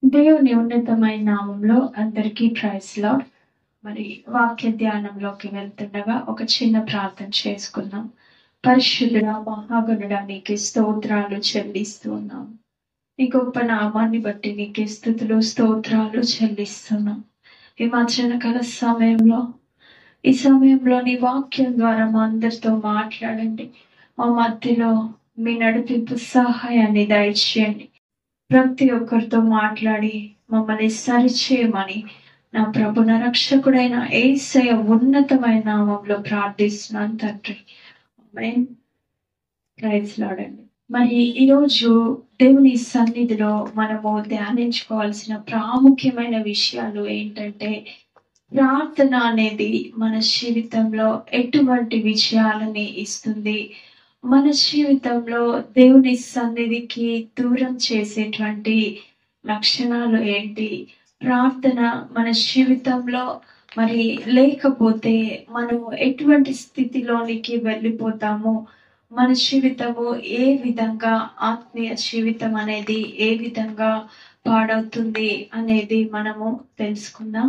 దేవుని ఉన్నతమైన నామంలో అందరికీ ప్రైజ్ లార్డ్. మరి వాక్య ధ్యానంలోకి వెళ్తుండగా ఒక చిన్న ప్రార్థన చేసుకుందాం. పరిశుద్ధుడా మహాగణుడా నీకే స్తోత్రాలు చెల్లిస్తున్నాం. నీ గొప్ప నామాన్ని బట్టి నీకే స్తుతులు స్తోత్రాలు చెల్లిస్తున్నాం. ఈ మధ్యాహ్నకాల ఈ సమయంలో నీ వాక్యం ద్వారా మా అందరితో మాట్లాడండి. మా మధ్యలో మీ నడిపింపు సహాయాన్ని దయచేయండి. ప్రతి ఒక్కరితో మాట్లాడి మమ్మల్ని సరిచేయమని నా ప్రభున రక్షకుడైన యేసయ్య ఉన్నతమైన నామంలో ప్రార్థిస్తున్నాను తండ్రి. ఆమేన్. ప్రైజ్ లార్డ్ అండి. మరి ఈరోజు దేవుని సన్నిధిలో మనము ధ్యానించుకోవాల్సిన ప్రాముఖ్యమైన విషయాలు ఏంటంటే, ప్రార్థన అనేది మన జీవితంలో ఎటువంటి విజయాలని ఇస్తుంది, మన జీవితంలో దేవుని సన్నిధికి దూరం చేసేటువంటి లక్షణాలు ఏంటి, ప్రార్థన మన జీవితంలో మరి లేకపోతే మనం ఎటువంటి స్థితిలోనికి వెళ్ళిపోతాము, మన జీవితము ఏ విధంగా ఆత్మీయ జీవితం అనేది ఏ విధంగా పాడవుతుంది అనేది మనము తెలుసుకుందాం.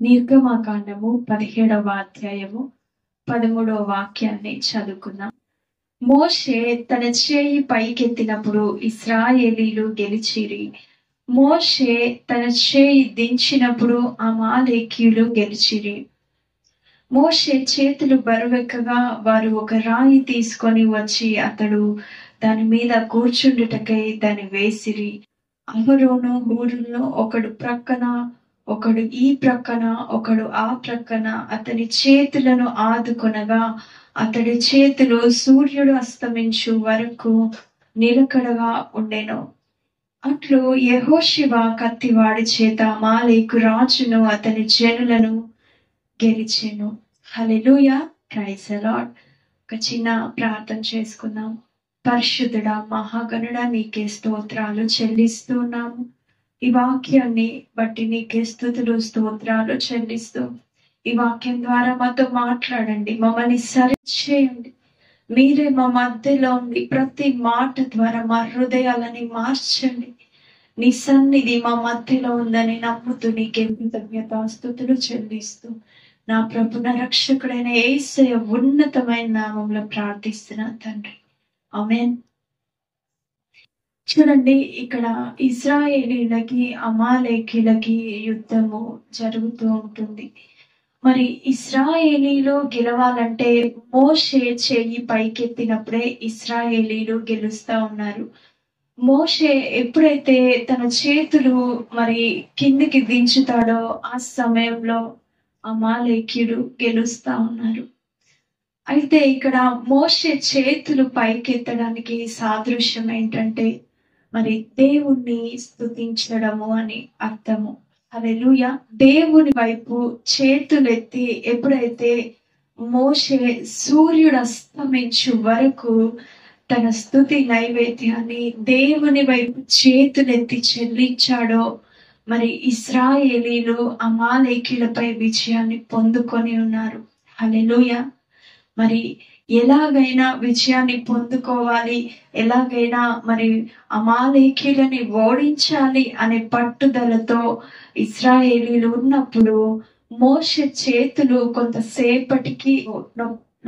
నిర్గమకాండము 17వ అధ్యాయము 13వ వాక్యాన్ని చదువుకుందాం. మోషే తన చేయి పైకెత్తినప్పుడు ఇశ్రాయేలీలు గెలిచిరి. మోషే తన చేయి దించినప్పుడు అమాలేకీయులు గెలిచిరి. మోషే చేతులు బరువెక్కగా వారు ఒక రాయి తీసుకొని వచ్చి అతడు దాని మీద కూర్చుండుటకై దాన్ని వేసిరి. అహరోను ఊరుల్లో ఒకడు ప్రక్కన, ఒకడు ఈ ప్రక్కన, ఒకడు ఆ ప్రక్కన అతని చేతులను ఆదుకొనగా అతడి చేతులు సూర్యుడు అస్తమించు వరకు నిలకడగా ఉండెను. అట్లు యెహోషువ కత్తివాడి చేత అమాలేకు రాజును అతని జనులను గెలిచెను. హల్లెలూయా, ప్రైజ్ ది లార్డ్. ఒక చిన్న ప్రార్థన చేసుకుందాం. పరిశుద్ధుడా మహాగణుడా నీకే స్తోత్రాలు చెల్లిస్తున్నాము. ఈ వాక్యాన్ని బట్టి నీకే స్తుతులు స్తోత్రాలు చెల్లిస్తూ ఈ వాక్యం ద్వారా మాతో మాట్లాడండి, మమ్మల్ని సరిచేయండి. మీరే మా మధ్యలో ఉండి ప్రతి మాట ద్వారా మా హృదయాలని మార్చండి. నీ సన్నిధి మా మధ్యలో ఉందని నమ్ముతూ నీకే కృతజ్ఞతాస్తుతులు చెల్లిస్తూ నా ప్రభున రక్షకుడైన యేసయ్య ఉన్నతమైన నామంలో ప్రార్థిస్తున్నాను తండ్రి. ఆమేన్. చూడండి, ఇక్కడ ఇశ్రాయేలీలకి అమాలేకీలకి యుద్ధము జరుగుతూ ఉంటుంది. మరి ఇశ్రాయేలీలు గెలవాలంటే మోషే చెయ్యి పైకెత్తినప్పుడే ఇశ్రాయేలీలు గెలుస్తా ఉన్నారు. మోషే ఎప్పుడైతే తన చేతులు మరి కిందికి దించుతాడో ఆ సమయంలో అమాలేకీయులు గెలుస్తా ఉన్నారు. అయితే ఇక్కడ మోషే చేతులు పైకెత్తడానికి సాదృశ్యం ఏంటంటే మరి దేవుణ్ణి స్తుతించడము అని అర్థము. హల్లెలూయా. దేవుని వైపు చేతులెత్తి ఎప్పుడైతే మోషే సూర్యుడు అస్తమించు వరకు తన స్తుతి నైవేద్యాన్ని దేవుని వైపు చేతులెత్తి చెల్లించాడో మరి ఇశ్రాయేలీలు అమాలేకీలపై విజయాన్ని పొందుకొని ఉన్నారు. హల్లెలూయా. మరి ఎలాగైనా విజయాన్ని పొందుకోవాలి, ఎలాగైనా మరి అమాలేకీలని ఓడించాలి అనే పట్టుదలతో ఇశ్రాయేలీలు ఉన్నప్పుడు మోషే చేతులు కొంతసేపటికి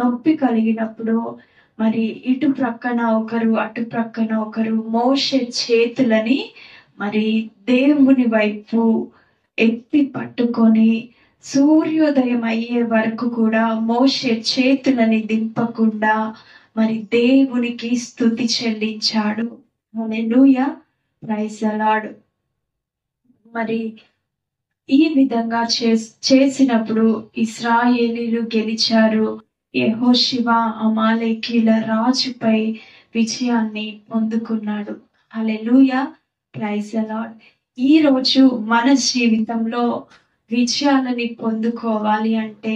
నొప్పి కలిగినప్పుడు మరి ఇటు ప్రక్కన ఒకరు అటు ప్రక్కన ఒకరు మోషే చేతులని మరి దేవుని వైపు ఎత్తి పట్టుకొని సూర్యోదయం అయ్యే వరకు కూడా మోషే చేతులని దింపకుండా మరి దేవునికి స్తుతి చెల్లించాడు. హల్లెలూయా, ప్రైజ్ ది లార్డ్. మరి ఈ విధంగా చేసినప్పుడు ఇశ్రాయేలీలు గెలిచారు. యెహోషువ అమాలేకీల రాజుపై విజయాన్ని పొందుకున్నాడు. హల్లెలూయా, ప్రైజ్ ది లార్డ్. ఈ రోజు మన జీవితంలో విజయాలని పొందుకోవాలి అంటే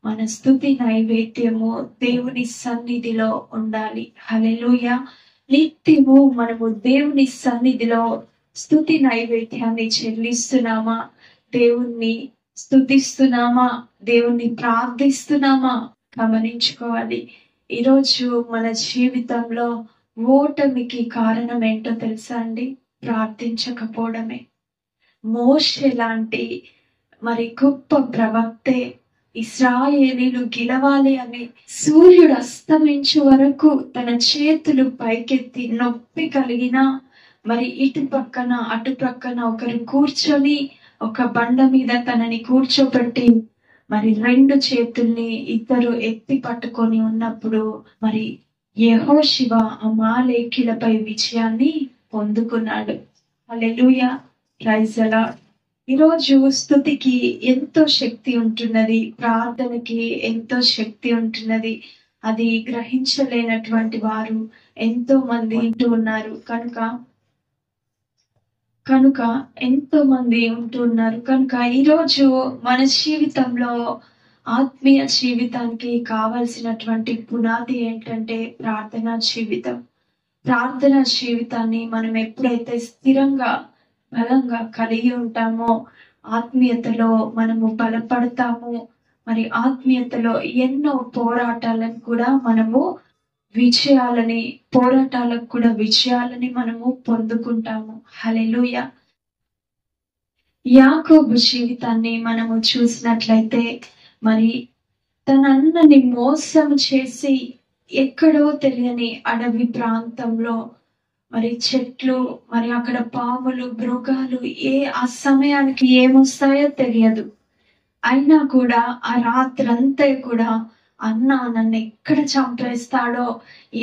మన స్తుతి నైవేద్యము దేవుని సన్నిధిలో ఉండాలి. హల్లెలూయా. నిత్యము మనము దేవుని సన్నిధిలో స్తుతి నైవేద్యాన్ని చెల్లిస్తున్నామా, దేవుణ్ణి స్తుతిస్తున్నామా, దేవుణ్ణి ప్రార్థిస్తున్నామా గమనించుకోవాలి. ఈరోజు మన జీవితంలో ఓటమికి కారణం ఏంటో తెలుసా అండి? ప్రార్థించకపోవడమే. మోషే లాంటి మరి గొప్ప ప్రవక్తే ఇశ్రాయేలీలు గెలవాలి అని సూర్యుడు అస్తమించే వరకు తన చేతులు పైకెత్తి నొప్పి కలిగినా మరి ఇటు పక్కన అటు పక్కన ఒకరు కూర్చొని ఒక బండ మీద తనని కూర్చోబెట్టి మరి రెండు చేతుల్ని ఇద్దరు ఎత్తి పట్టుకొని ఉన్నప్పుడు మరి యెహోషువ అమాలేకీయులపై విజయాన్ని పొందుకున్నాడు. హల్లెలూయా, ప్రైజ్ ది లార్డ్. ఈరోజు స్తుతికి ఎంతో శక్తి ఉంటున్నది, ప్రార్థనకి ఎంతో శక్తి ఉంటున్నది. అది గ్రహించలేనటువంటి వారు ఎంతో మంది ఉంటూ ఉన్నారు. కనుక ఎంతో మంది ఉంటున్నారు. కనుక ఈరోజు మన జీవితంలో ఆత్మీయ జీవితానికి కావలసినటువంటి పునాది ఏంటంటే ప్రార్థనా జీవితం. ప్రార్థనా జీవితాన్ని మనం ఎప్పుడైతే స్థిరంగా బలంగా కలిగి ఉంటామో ఆత్మీయతలో మనము బలపడతాము. మరి ఆత్మీయతలో ఎన్నో పోరాటాలను కూడా మనము పోరాటాలకు కూడా విజయాలని మనము పొందుకుంటాము. హల్లెలూయా. యాకోబు జీవితాన్ని మనము చూసినట్లయితే మరి తన అన్నని మోసం చేసి ఎక్కడో తెలియని అడవి ప్రాంతంలో మరి చెట్లు, మరి అక్కడ పాములు, మృగాలు ఆ సమయానికి ఏమొస్తాయో తెలియదు. అయినా కూడా ఆ రాత్రంతా కూడా అన్న నన్ను ఎక్కడ చంపేస్తాడో,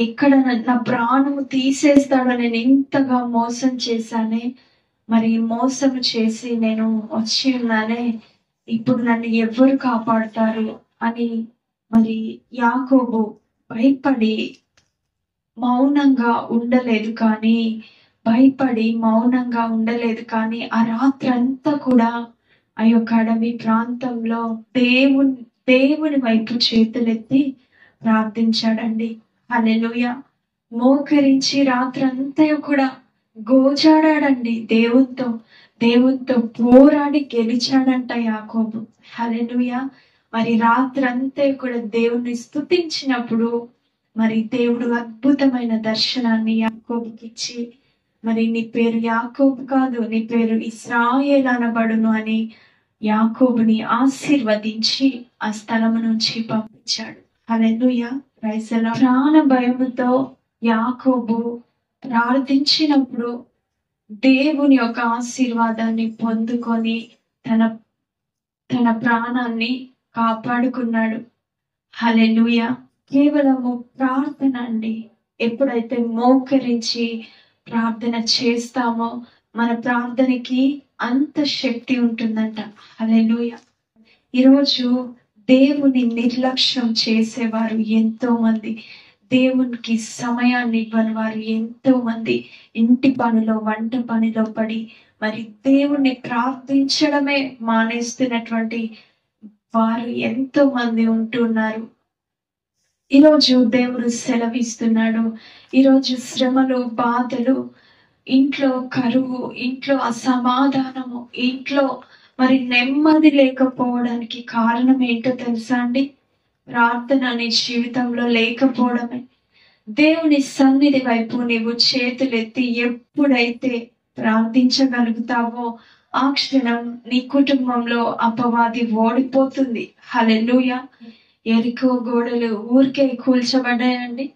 ఎక్కడ నా ప్రాణము తీసేస్తాడో, నేను ఇంతగా మోసం చేశానే, మరి మోసం చేసి నేను వచ్చి ఉన్నానే, ఇప్పుడు నన్ను ఎవరు కాపాడుతారు అని మరి యాకోబు భయపడి మౌనంగా ఉండలేదు. కానీ ఆ రాత్రంతా కూడా ఆ యొక్క అడవి ప్రాంతంలో దేవుని వైపు చేతులెత్తి ప్రార్థించాడండి. హల్లెలూయా. మోకరించి రాత్రంతా కూడా గోజాడాడండి. దేవునితో పోరాడి గెలిచాడంట యాకోబు. హల్లెలూయా. మరి రాత్రంతా కూడా దేవుణ్ణి స్తుతించినప్పుడు మరి దేవుడు అద్భుతమైన దర్శనాన్ని యాకోబుకి ఇచ్చి, మరి నీ పేరు యాకోబు కాదు, నీ పేరు ఇశ్రాయేల్ అనబడును అని యాకోబుని ఆశీర్వదించి ఆ స్థలము నుంచి పంపించాడు. హల్లెలూయా, ప్రైజ్ ది లార్డ్. ప్రాణ భయముతో యాకోబు ప్రార్థించినప్పుడు దేవుని యొక్క ఆశీర్వాదాన్ని పొందుకొని తన ప్రాణాన్ని కాపాడుకున్నాడు. హల్లెలూయా. కేవలము ప్రార్థన అండి. ఎప్పుడైతే మోకరించి ప్రార్థన చేస్తామో మన ప్రార్థనకి అంత శక్తి ఉంటుందంట. హల్లెలూయా. ఈరోజు దేవుని నిర్లక్ష్యం చేసేవారు ఎంతో మంది, దేవునికి సమయాన్ని ఇవ్వని వారు ఎంతో మంది ఇంటి పనిలో, వంట పనిలో పడి మరి దేవుణ్ణి ప్రార్థించడమే మానేస్తున్నటువంటి వారు ఎంతో మంది ఉంటున్నారు. ఈరోజు దేవుడు సెలవిస్తున్నాడు. ఈరోజు శ్రమలు, బాధలు, ఇంట్లో కరువు, ఇంట్లో అసమాధానము, ఇంట్లో మరి నెమ్మది లేకపోవడానికి కారణం ఏంటో తెలుసా అండి? ప్రార్థన నీ జీవితంలో లేకపోవడమే. దేవుని సన్నిధి వైపు నీవు చేతులెత్తి ఎప్పుడైతే ప్రార్థించగలుగుతావో ఆ క్షణం నీ కుటుంబంలో అపవాది ఓడిపోతుంది. హల్లెలూయా. ఎరికో గోడలు ఊరికే కూల్చబడ్డాయండి.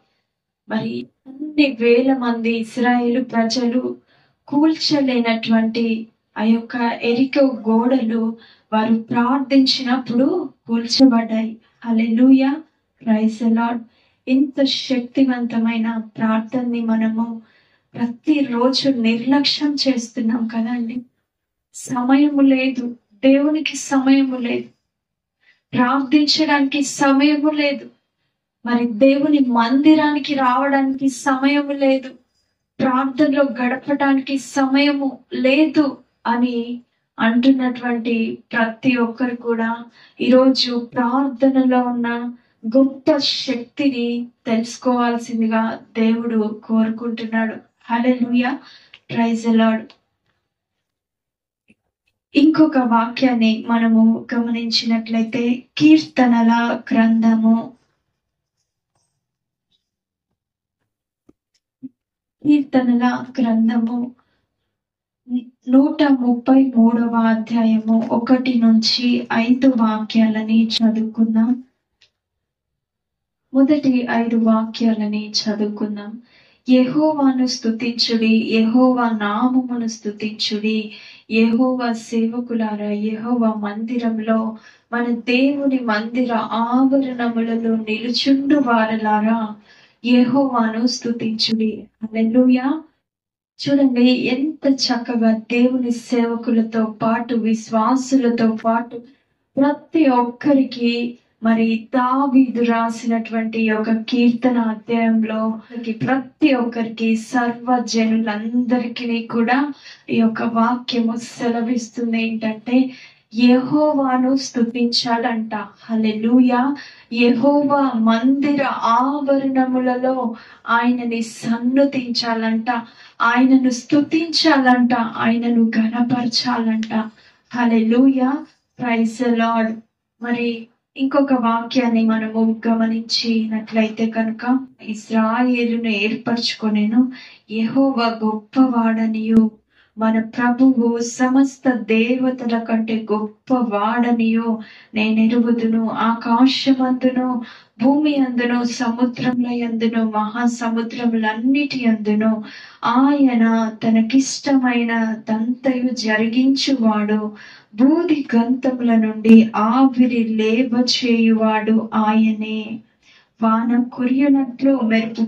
మరి అన్ని వేల మంది ఇశ్రాయేలు ప్రజలు కూల్చలేనటువంటి ఆ యొక్క ఎరికో గోడలు వారు ప్రార్థించినప్పుడు కూల్చబడ్డాయి. హల్లెలూయా, ప్రైజ్ ది లార్డ్. ఇంత శక్తివంతమైన ప్రార్థనని మనము ప్రతిరోజు నిర్లక్ష్యం చేస్తున్నాం కదండి. సమయము లేదు, దేవునికి సమయము లేదు, ప్రార్థించడానికి సమయము లేదు, మరి దేవుని మందిరానికి రావడానికి సమయము లేదు, ప్రార్థనలో గడపడానికి సమయము లేదు అని అంటున్నటువంటి ప్రతి ఒక్కరు కూడా ఈరోజు ప్రార్థనలో ఉన్న గొప్ప శక్తిని తెలుసుకోవాల్సిందిగా దేవుడు కోరుకుంటున్నాడు. హల్లెలూయా, ప్రైజ్ ది లార్డ్. ఇంకొక వాక్యాన్ని మనము గమనించినట్లయితే కీర్తనల గ్రంథము 32 133వ అధ్యాయము 1-5 వాక్యాలని చదువుకుందాం. మొదటి 5 వాక్యాలని చదువుకుందాం. యెహోవాను స్తుతించుడి, యెహోవా నామమును స్తుతించుడి. యెహోవా సేవకులారా, యెహోవా మందిరంలో, మన దేవుని మందిర ఆవరణములలో నిలుచుండు వారలారా, యెహోవాను స్తుతించుడి. హల్లెలూయా. చూడండి ఎంత చక్కగా దేవుని సేవకులతో పాటు, విశ్వాసులతో పాటు ప్రతి ఒక్కరికి మరి దావీదు రాసినటువంటి ఒక కీర్తన అధ్యాయంలో ప్రతి ఒక్కరికి, సర్వజనులందరికీ కూడా ఈ యొక్క వాక్యము సెలవిస్తుంది ఏంటంటే, యెహోవాను స్తుతించాలంట. హల్లెలూయా. యెహోవా మందిర ఆవరణములలో ఆయనని సన్నుతించాలంట, ఆయనను స్తుతించాలంట, ఆయనను ఘనపరచాలంట. హల్లెలూయా. Praise the Lord. మరి ఇంకొక వాక్యాన్ని మనము గమనించినట్లయితే కనుక, ఇశ్రాయేలును ఏర్పరచుకొనెను యెహోవా గొప్పవాడనియు, మన ప్రభువు సమస్త దేవతల కంటే గొప్పవాడనియు నేనెరుగుదును. ఆకాశమందును, భూమి అందును, సముద్రముల యందును, మహాసముద్రములన్నిటి అందును ఆయన తనకిష్టమైన దంతయు జరిగించువాడు. బూది గంతముల నుండి ఆవిరి లేవ చేయువాడు ఆయనే. వాన కురియునట్లు మెరుపు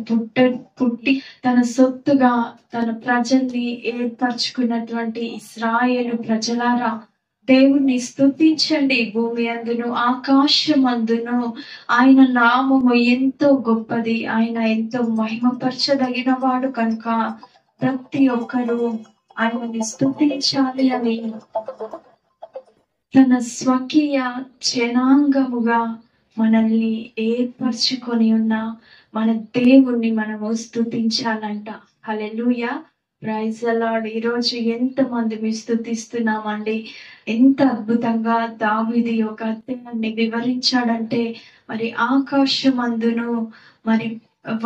పుట్టి తన సొత్తుగా తన ప్రజల్ని ఏర్పరచుకున్నటువంటి ఇశ్రాయేలు ప్రజలారా, దేవుణ్ణి స్తుతించండి. భూమి అందును, ఆకాశమందును ఆయన నామము ఎంతో గొప్పది, ఆయన ఎంతో మహిమపరచదగిన వాడు కనుక ప్రతి ఒక్కరూ ఆయనని స్తుతించాలి అని తన స్వకీయ జనాంగముగా మనల్ని ఏర్పరచుకొని ఉన్న మన దేవుణ్ణి మనము స్తుతించాలంట. హల్లెలూయా. Praise the Lord. ఈరోజు ఎంతమంది మీ స్తుతిస్తున్నామండి. ఎంత అద్భుతంగా దావీదు యొక్క అధ్యాయాన్ని వివరించాడంటే, మరి ఆకాశమందును మరి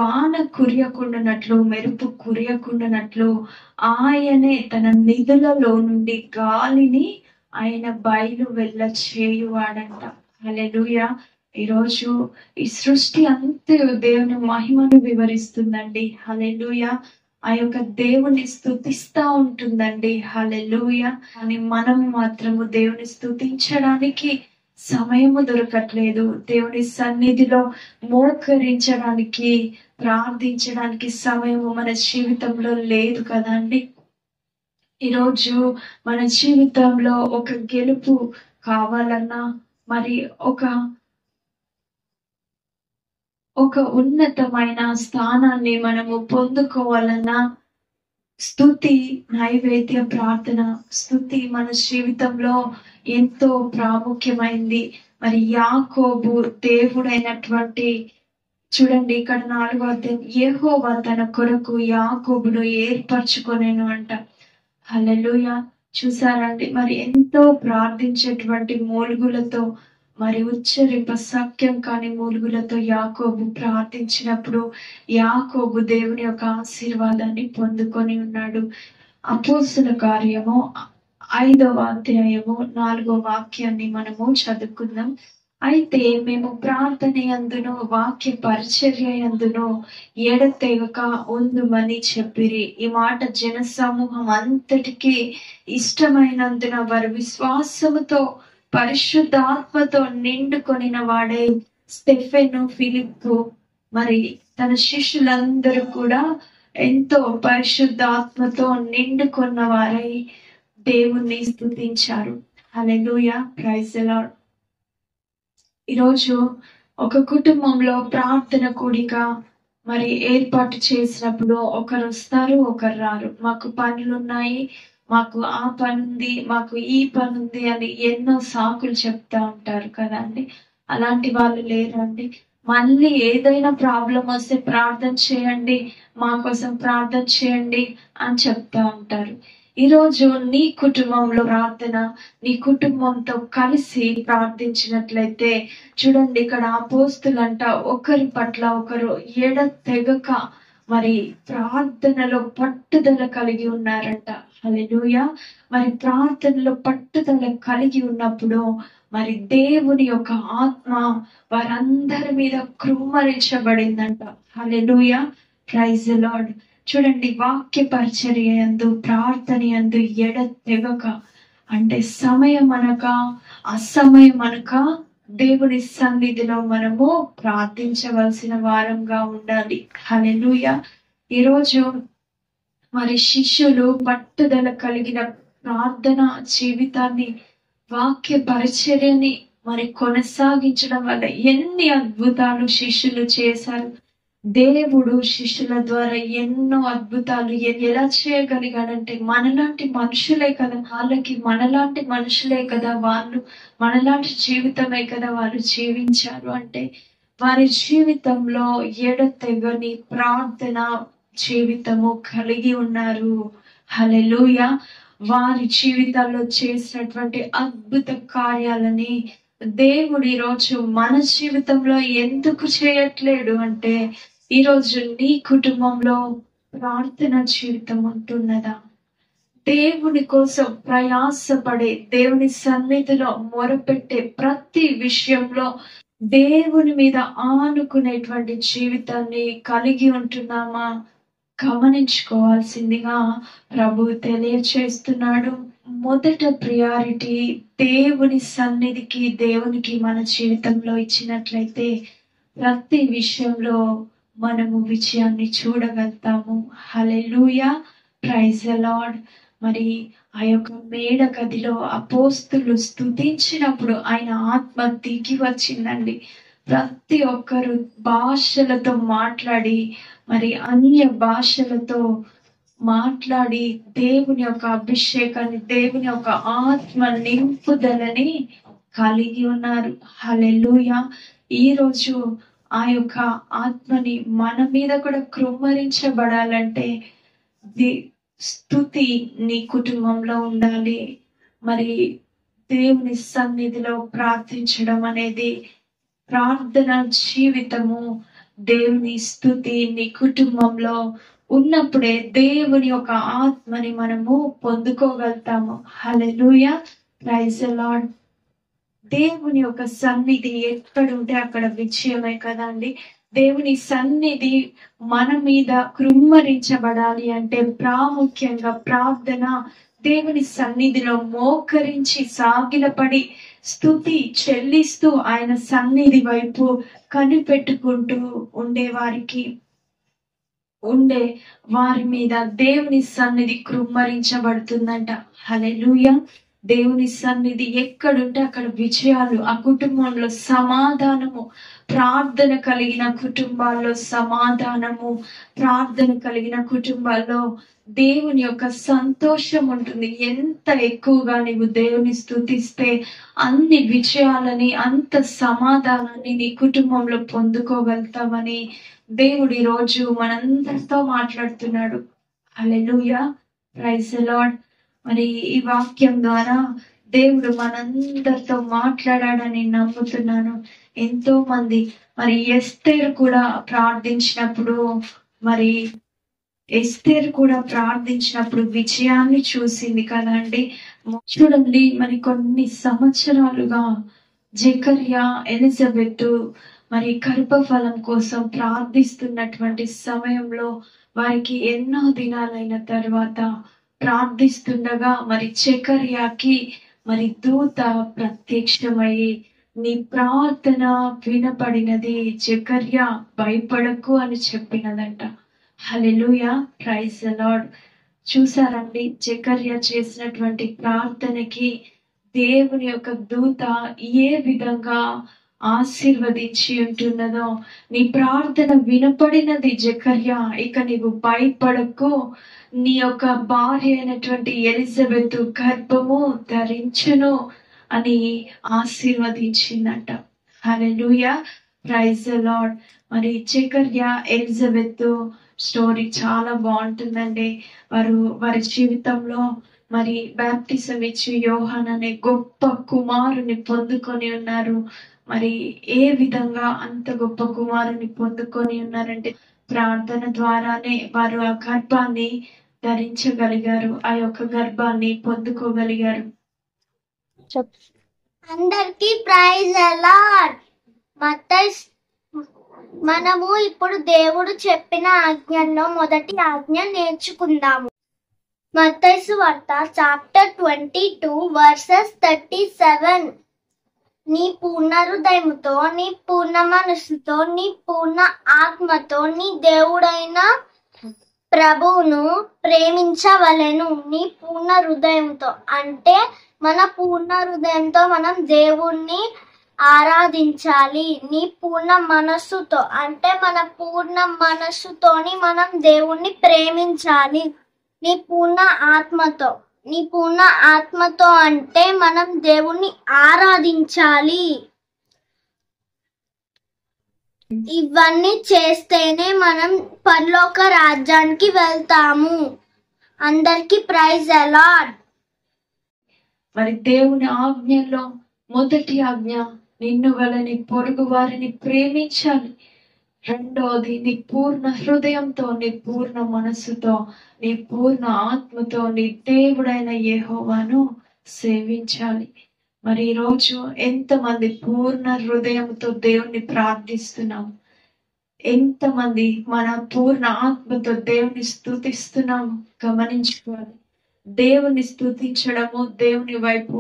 వాన కురియకుండానట్లు, మెరుపు కురియకుండానట్లు ఆయనే తన నిధులలో నుండి గాలిని ఆయన బయలు వెళ్ళ చేయువాడంట. హల్లెలూయా. ఈరోజు ఈ సృష్టి అంతే దేవుని మహిమను వివరిస్తుందండి. హల్లెలూయా. ఆ యొక్క దేవుని స్తుతిస్తా ఉంటుందండి. హల్లెలూయా. కానీ మనం మాత్రము దేవుని స్తుతించడానికి సమయము దొరకట్లేదు. దేవుని సన్నిధిలో మోకరించడానికి, ప్రార్థించడానికి సమయము మన జీవితంలో లేదు కదండి. ఈరోజు మన జీవితంలో ఒక గెలుపు కావాలన్నా, మరి ఒక ఉన్నతమైన స్థానాన్ని మనము పొందుకోవాలన్నా, స్తుతి, నైవేద్య ప్రార్థన, స్తుతి మన జీవితంలో ఎంతో ప్రాముఖ్యమైంది. మరి యాకోబు దేవుడైనటువంటి, చూడండి ఇక్కడ 4వ అధ్యాయం, యెహోవా తన కొరకు యాకోబును ఏర్పరచుకొనెను అంట. హల్లెలూయా. చూసారండి, మరి ఎంతో ప్రార్థించేటువంటి మూలుగులతో, మరి ఉచ్చరింప సఖ్యం కాని మూలుగులతో యాకోబు ప్రార్థించినప్పుడు యాకోబు దేవుని యొక్క ఆశీర్వాదాన్ని పొందుకొని ఉన్నాడు. అపోస్తలుల కార్యము 5వ అధ్యాయము 4వ వాక్యాన్ని మనము చదువుకుందాం. అయితే మేము ప్రార్థన యందును వాక్య పరిచర్య యందును ఎడతెగక ఉందుమని చెప్పిరి. ఈ మాట జన సమూహం అంతటికీ ఇష్టమైనందున వారు విశ్వాసముతో పరిశుద్ధాత్మతో నిండుకొనిన వాడే స్టెఫెను, ఫిలిప్పు మరి తన శిష్యులందరూ కూడా ఎంతో పరిశుద్ధాత్మతో నిండుకొన్న వారై దేవుణ్ణి స్తుతించారు. హల్లెలూయా. Praise the Lord. ఈరోజు ఒక కుటుంబంలో ప్రార్థన కూడిక మరి ఏర్పాటు చేసినప్పుడు ఒకరు వస్తారు, ఒకరు రారు. మాకు పనులున్నాయి, మాకు ఆ పని ఉంది, మాకు ఈ పని ఉంది అని ఎన్నో సాకులు చెప్తా ఉంటారు కదండి. అలాంటి వాళ్ళు లేరండి. మళ్ళీ ఏదైనా ప్రాబ్లం వస్తే ప్రార్థన చేయండి, మా కోసం ప్రార్థన చేయండి అని చెప్తా ఉంటారు. ఈరోజు నీ కుటుంబంలో ప్రార్థన, నీ కుటుంబంతో కలిసి ప్రార్థించినట్లయితే, చూడండి ఇక్కడ అపోస్తులంట ఒకరి పట్ల ఒకరు ఎడతెగక మరి ప్రార్థనలో పట్టుదల కలిగి ఉన్నారంట. హల్లెలూయా. మరి ప్రార్థనలో పట్టుదల కలిగి ఉన్నప్పుడు మరి దేవుని యొక్క ఆత్మ వారందరి మీద కృమ్మరించబడిందంట. హల్లెలూయా. Praise the Lord. చూడండి, వాక్య పరిచర్య యందు, ప్రార్థన యందు ఎడతెగక, అంటే సమయం అనక అసమయం అనక దేవుని సన్నిధిలో మనము ప్రార్థించవలసిన వారంగా ఉండాలి. హల్లెలూయా. ఈరోజు మరి శిష్యులు పట్టుదల కలిగిన ప్రార్థన జీవితాన్ని, వాక్య పరిచర్యని మరి కొనసాగించడం వల్ల ఎన్ని అద్భుతాలు శిష్యులు చేశారు. దేవుడు శిష్యుల ద్వారా ఎన్నో అద్భుతాలు ఎలా చేయగలిగాడంటే, మనలాంటి మనుషులే కదా వాళ్ళకి, మనలాంటి మనుషులే కదా వాళ్ళు, మనలాంటి జీవితమే కదా వాళ్ళు జీవించారు. అంటే వారి జీవితంలో ఎడతెగని ప్రార్థన జీవితము కలిగి ఉన్నారు. హల్లెలూయా. వారి జీవితాల్లో చేసినటువంటి అద్భుత కార్యాలని దేవుడు ఈరోజు మన జీవితంలో ఎందుకు చేయట్లేడు అంటే, ఈరోజు నీ కుటుంబంలో ప్రార్థన జీవితం ఉంటున్నదా? దేవుని కోసం ప్రయాసపడే, దేవుని సన్నిధిలో మొరపెట్టే ప్రతి విషయంలో దేవుని మీద ఆనుకునేటువంటి జీవితాన్ని కలిగి ఉంటున్నామా? గమనించుకోవాల్సిందిగా ప్రభు తెలియచేస్తున్నాడు. మొదట ప్రియారిటీ దేవుని సన్నిధికి, దేవునికి మన జీవితంలో ఇచ్చినట్లయితే ప్రతి విషయంలో మనము విజయాన్ని చూడగలుగుతాము. హల్లెలూయా. Praise the Lord. మరి ఆ యొక్క మేడ గదిలో అపోస్తులు స్తుతించినప్పుడు ఆయన ఆత్మ దిగి వచ్చిందండి. ప్రతి ఒక్కరు భాషలతో మాట్లాడి, మరి అన్య భాషలతో మాట్లాడి దేవుని యొక్క అభిషేకాన్ని, దేవుని యొక్క ఆత్మ నింపుదలని కలిగి ఉన్నారు. హల్లెలూయా. ఈ రోజు ఆ యొక్క ఆత్మని మన మీద కూడా కృమ్మరించబడాలంటే స్తుతి నీ కుటుంబంలో ఉండాలి. మరి దేవుని సన్నిధిలో ప్రార్థించడం అనేది, ప్రార్థన జీవితము, దేవుని స్తుతి నీ కుటుంబంలో ఉన్నప్పుడే దేవుని యొక్క ఆత్మని మనము పొందుకోగలుగుతాము. హల్లెలూయా. Praise the Lord. దేవుని యొక్క సన్నిధి ఎక్కడ ఉంటే అక్కడ విజయమే కదండి. దేవుని సన్నిధి మన మీద కృమ్మరించబడాలి అంటే ప్రాముఖ్యంగా ప్రార్థన, దేవుని సన్నిధిలో మోకరించి సాగిలపడి స్తుతి చెల్లిస్తూ ఆయన సన్నిధి వైపు కనిపెట్టుకుంటూ ఉండే వారి మీద దేవుని సన్నిధి కృమ్మరించబడుతుందంట. హల్లెలూయా. దేవుని సన్నిధి ఎక్కడుంటే అక్కడ విజయాలు, ఆ కుటుంబంలో సమాధానము, ప్రార్థన కలిగిన కుటుంబాల్లో సమాధానము, ప్రార్థన కలిగిన కుటుంబాల్లో దేవుని యొక్క సంతోషం ఉంటుంది. ఎంత ఎక్కువగా నీవు దేవుని స్తుతిస్తే అన్ని విజయాలని, అంత సమాధానాన్ని నీ కుటుంబంలో పొందుకోగలుగుతామని దేవుడు ఈ రోజు మనందరితో మాట్లాడుతున్నాడు. హల్లెలూయా. Praise the Lord. మరి ఈ వాక్యం ద్వారా దేవుడు మనందరితో మాట్లాడాడని నమ్ముతున్నాను. ఎంతో మంది మరి ఎస్తేరు కూడా ప్రార్థించినప్పుడు, మరి ఎస్తేరు కూడా ప్రార్థించినప్పుడు విజయాన్ని చూసింది కదండి. చూడండి, మరి కొన్ని సంవత్సరాలుగా జకర్యా, ఎలిజబెత్ మరి గర్భఫలం కోసం ప్రార్థిస్తున్నటువంటి సమయంలో వారికి ఎన్నో దినాలైన తర్వాత ప్రార్థిస్తుండగా మరి జకర్యాకి మరి దూత ప్రత్యక్షమయ్యి, నీ ప్రార్థన వినపడినది, జకర్యా భయపడకు అని చెప్పినదంట. హల్లెలూయా. Praise the Lord. చూసారండి, జకర్యా చేసినటువంటి ప్రార్థనకి దేవుని యొక్క దూత ఏ విధంగా ఆశీర్వదించి ఉంటున్నదో. నీ ప్రార్థన వినపడినది జకర్యా, ఇక నీవు భయపడకు, నీ యొక్క భార్య అయినటువంటి ఎలిజబెత్ గర్భము ధరించును అని ఆశీర్వదించిందంట. హల్లెలూయా. Praise the Lord. మరి జకర్యా, ఎలిజబెత్ స్టోరీ చాలా బాగుంటుందండి. వారి జీవితంలో మరి బాప్టిజం ఇచ్చి యోహాన్ అనే గొప్ప కుమారుని పొందుకొని ఉన్నారు. మరి ఏ విధంగా అంత గొప్ప కుమారుని పొందుకొని ఉన్నారంటే, ప్రార్థన ద్వారానే వారు ఆ గర్భాన్ని ధరించగలిగారు, ఆ యొక్క గర్భాన్ని పొందుకోగలిగారు. అందరికీ ప్రైజ్ అలాడ్. మనము ఇప్పుడు దేవుడు చెప్పిన ఆజ్ఞల్లో మొదటి ఆజ్ఞ నేర్చుకుందాము. మత్తయి సువార్త చాప్టర్ 22 వర్సెస్ 37. నీ పూర్ణ హృదయముతో, నీ పూర్ణ మనస్సుతో, నీ పూర్ణ ఆత్మతో నీ దేవుడైన ప్రభువును ప్రేమించవలెను. నీ పూర్ణ హృదయంతో అంటే మన పూర్ణ హృదయంతో మనం దేవుణ్ణి ఆరాధించాలి. నీ పూర్ణ మనస్సుతో అంటే మన పూర్ణ మనస్సుతోని మనం దేవుణ్ణి ప్రేమించాలి. నీ పూర్ణ ఆత్మతో అంటే మనం దేవుణ్ణి ఆరాధించాలి. ఇవన్నీ చేస్తేనే మనం పరలోక రాజ్యానికి వెళ్తాము. అందరికి ప్రైజ్ అలాడ్. మరి దేవుని ఆజ్ఞలో మొదటి ఆజ్ఞ నిన్ను వలని పొరుగు వారిని ప్రేమించాలి. రెండోది నీ పూర్ణ హృదయంతో, నీ పూర్ణ మనస్సుతో, నీ పూర్ణ ఆత్మతో నీ దేవుడైన యెహోవాను సేవించాలి. మరి ఈరోజు ఎంతమంది పూర్ణ హృదయంతో దేవుణ్ణి ప్రార్థిస్తున్నాం? ఎంతమంది మన పూర్ణ ఆత్మతో దేవుని స్తుతిస్తున్నాం? గమనించుకోవాలి. దేవుని స్తుతించడము, దేవుని వైపు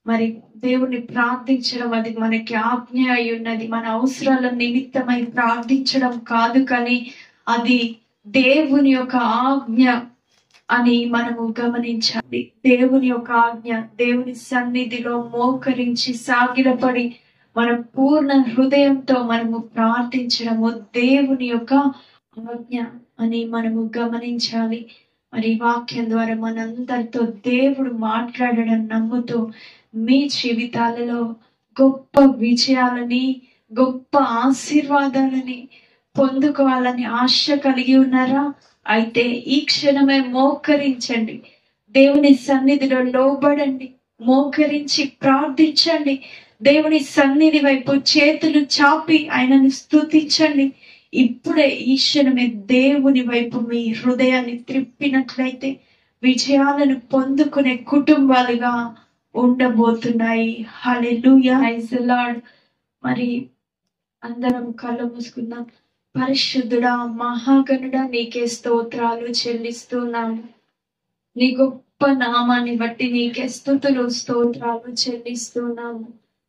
మరి దేవుని ప్రార్థించడం అది మనకి ఆజ్ఞ అయి ఉన్నది. మన అవసరాల నిమిత్తమై ప్రార్థించడం కాదు, కానీ అది దేవుని యొక్క ఆజ్ఞ అని మనము గమనించాలి. దేవుని యొక్క ఆజ్ఞ, దేవుని సన్నిధిలో మోకరించి సాగిలపడి మన పూర్ణ హృదయంతో మనము ప్రార్థించడము దేవుని యొక్క ఆజ్ఞ అని మనము గమనించాలి. మరి వాక్యం ద్వారా మనందరితో దేవుడు మాట్లాడడం నమ్ముతూ మీ జీవితాలలో గొప్ప విజయాలని, గొప్ప ఆశీర్వాదాలని పొందుకోవాలని ఆశ కలిగి ఉన్నారా? అయితే ఈ క్షణమే మోకరించండి, దేవుని సన్నిధిలో లోబడండి, మోకరించి ప్రార్థించండి. దేవుని సన్నిధి వైపు చేతులు చాపి ఆయనను స్తుతించండి. ఇప్పుడే ఈ క్షణమే దేవుని వైపు మీ హృదయాన్ని త్రిప్పినట్లయితే విజయాలను పొందుకునే కుటుంబాలుగా ఉండబోతున్నాయి. హల్లెలూయా, ప్రైజ్ ది లార్డ్. మరి అందరం కళ్ళు మూసుకుందాం. పరిశుద్ధుడా, మహాగణుడా, నీకే స్తోత్రాలు చెల్లిస్తున్నాము. నీ గొప్ప నామాన్ని బట్టి నీకే స్తుతులు, స్తోత్రాలు చెల్లిస్తున్నాము.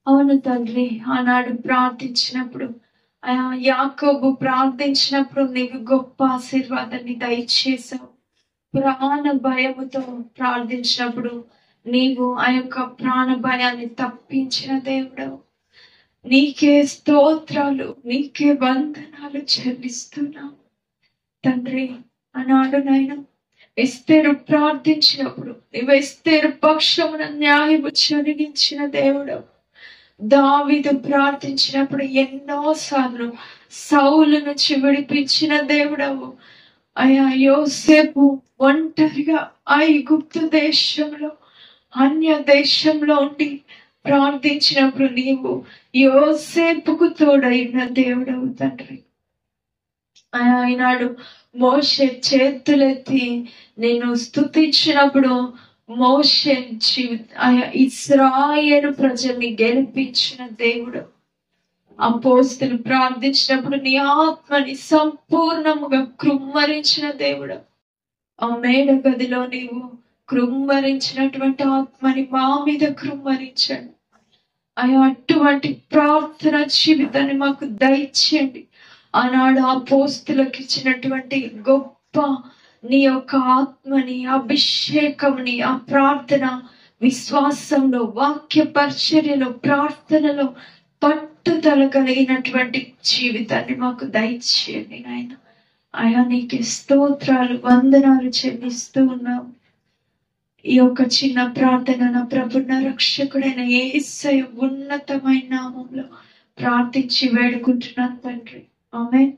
అవును తండ్రి, ఆనాడు ప్రార్థించినప్పుడు, యాకోబు ప్రార్థించినప్పుడు నీవు గొప్ప ఆశీర్వాదాన్ని దయచేసావు. ప్రాణ భయముతో ప్రార్థించినప్పుడు నీవు ఆ యొక్క ప్రాణ భయాన్ని తప్పించిన దేవుడవు. నీకే స్తోత్రాలు, నీకే వందనాలు చెల్లిస్తున్నావు తండ్రి. ఆనాడు నాయన ఎస్తేరు ప్రార్థించినప్పుడు నీవు ఎస్తేరు పక్షమున న్యాయము జరిగించిన దేవుడవు. దావీదు ప్రార్థించినప్పుడు ఎన్నోసార్లు సౌలు నుంచి విడిపించిన దేవుడవు. అయా యోసేపు ఒంటరిగా ఐగుప్తు దేశంలో, అన్య దేశంలో ఉండి ప్రార్థించినప్పుడు నీవు యోసేపుకు తోడైన దేవుడవు తండ్రి. ఈనాడు మోషే చేతులెత్తి నేను స్తుతించినప్పుడు మోషే ఇశ్రాయేలు ప్రజల్ని గెలిపించిన దేవుడు. అపోస్తలులు ప్రార్థించినప్పుడు నీ ఆత్మని సంపూర్ణముగా కృమ్మరించిన దేవుడు. ఆ మేడ గదిలో నీవు కృమ్మరించినటువంటి ఆత్మని మా మీద కృమ్మరించండి. అటువంటి ప్రార్థన జీవితాన్ని మాకు దయచేయండి. ఆనాడు అపోస్తలులకు ఇచ్చినటువంటి గొప్ప నీ యొక్క ఆత్మని, అభిషేకంని, ఆ ప్రార్థన విశ్వాసంలో, వాక్య పరిచర్యలో, ప్రార్థనలో పట్టుదల కలిగినటువంటి జీవితాన్ని మాకు దయచేయండి నాయన. ఆయా నీకే స్తోత్రాలు, వందనాలు చెల్లిస్తూ ఉన్నాం. ఈ యొక్క చిన్న ప్రార్థన నా ప్రభున్న రక్షకుడైన యేసయ్య ఉన్నతమైన నామంలో ప్రార్థించి వేడుకుంటున్నాను తండ్రి. ఆమేన్.